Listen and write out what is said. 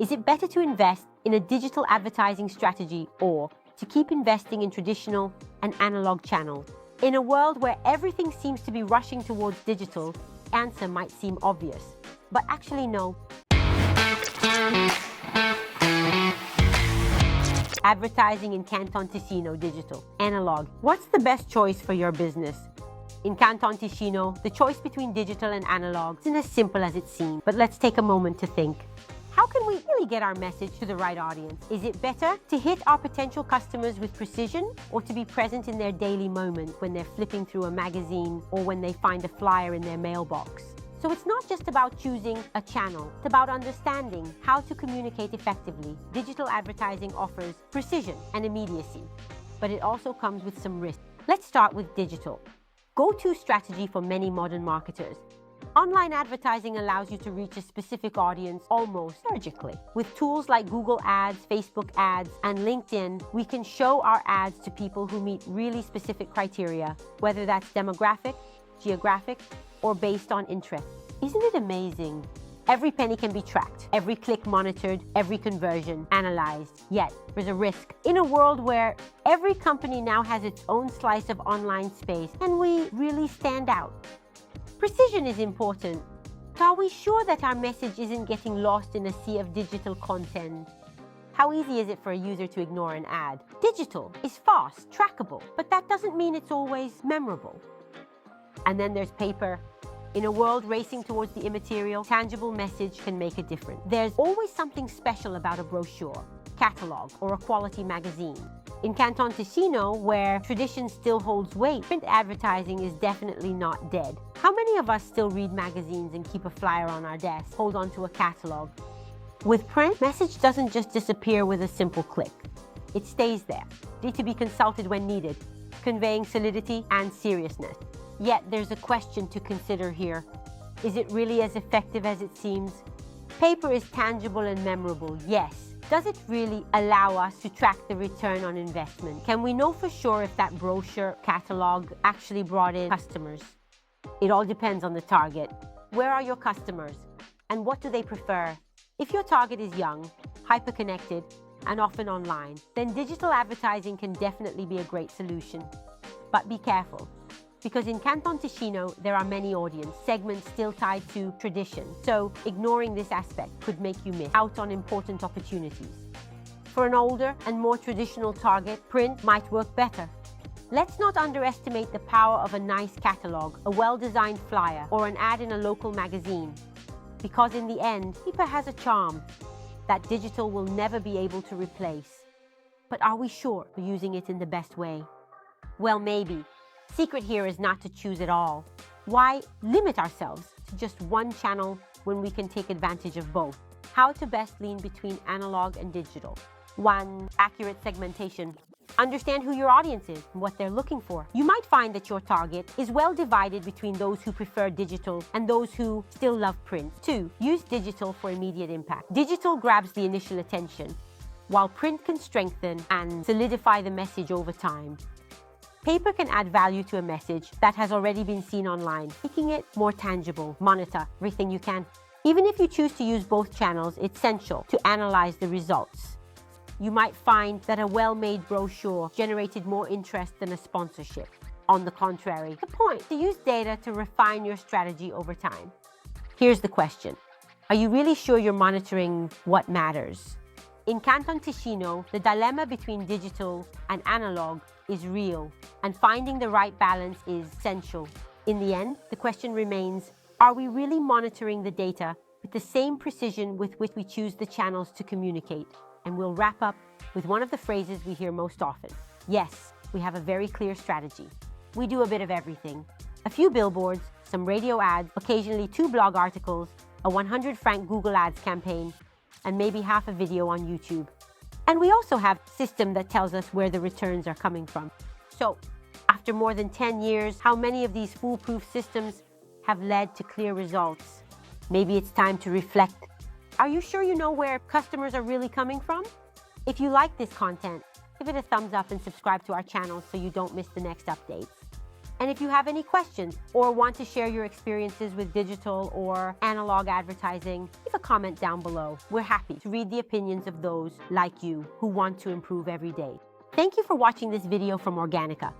Is it better to invest in a digital advertising strategy or to keep investing in traditional and analog channels? In a world where everything seems to be rushing towards digital, the answer might seem obvious, but actually no. Advertising in Canton Ticino digital, analog. What's the best choice for your business? In Canton Ticino, the choice between digital and analog isn't as simple as it seems, but let's take a moment to think. How can we really get our message to the right audience? Is it better to hit our potential customers with precision or to be present in their daily moment when they're flipping through a magazine or when they find a flyer in their mailbox? So it's not just about choosing a channel, it's about understanding how to communicate effectively. Digital advertising offers precision and immediacy, but it also comes with some risks. Let's start with digital. Go-to strategy for many modern marketers. Online advertising allows you to reach a specific audience almost surgically. With tools like Google Ads, Facebook Ads, and LinkedIn, we can show our ads to people who meet really specific criteria, whether that's demographic, geographic, or based on interest. Isn't it amazing? Every penny can be tracked, every click monitored, every conversion analyzed. Yet, there's a risk. In a world where every company now has its own slice of online space, can we really stand out? Precision is important. So are we sure that our message isn't getting lost in a sea of digital content? How easy is it for a user to ignore an ad? Digital is fast, trackable, but that doesn't mean it's always memorable. And then there's paper. In a world racing towards the immaterial, tangible message can make a difference. There's always something special about a brochure, catalog, or a quality magazine. In Canton Ticino, where tradition still holds weight, print advertising is definitely not dead. How many of us still read magazines and keep a flyer on our desk, hold on to a catalog? With print, message doesn't just disappear with a simple click. It stays there, ready to be consulted when needed, conveying solidity and seriousness. Yet there's a question to consider here. Is it really as effective as it seems? Paper is tangible and memorable, yes. Does it really allow us to track the return on investment? Can we know for sure if that brochure catalog actually brought in customers? It all depends on the target. Where are your customers? And what do they prefer? If your target is young, hyper-connected, and often online, then digital advertising can definitely be a great solution. But be careful, because in Canton Ticino, there are many audience segments still tied to tradition. So ignoring this aspect could make you miss out on important opportunities. For an older and more traditional target, print might work better. Let's not underestimate the power of a nice catalog, a well-designed flyer, or an ad in a local magazine. Because in the end, paper has a charm that digital will never be able to replace. But are we sure we're using it in the best way? Well, maybe. Secret here is not to choose it all. Why limit ourselves to just one channel when we can take advantage of both? How to best lean between analog and digital. 1. Accurate segmentation. Understand who your audience is and what they're looking for. You might find that your target is well divided between those who prefer digital and those who still love print. 2. Use digital for immediate impact. Digital grabs the initial attention, while print can strengthen and solidify the message over time. Paper can add value to a message that has already been seen online, making it more tangible. Monitor everything you can. Even if you choose to use both channels, it's essential to analyze the results. You might find that a well-made brochure generated more interest than a sponsorship. On the contrary, the point is to use data to refine your strategy over time. Here's the question. Are you really sure you're monitoring what matters? In Canton Ticino, the dilemma between digital and analog is real, and finding the right balance is essential. In the end, the question remains, are we really monitoring the data with the same precision with which we choose the channels to communicate? And we'll wrap up with one of the phrases we hear most often. Yes, we have a very clear strategy. We do a bit of everything. A few billboards, some radio ads, occasionally 2 blog articles, a 100-franc Google Ads campaign, and maybe half a video on YouTube. And we also have a system that tells us where the returns are coming from. So, after more than 10 years, how many of these foolproof systems have led to clear results? Maybe it's time to reflect. Are you sure you know where customers are really coming from? If you like this content, give it a thumbs up and subscribe to our channel so you don't miss the next updates. And if you have any questions or want to share your experiences with digital or analog advertising, leave a comment down below. We're happy to read the opinions of those like you who want to improve every day. Thank you for watching this video from Organica.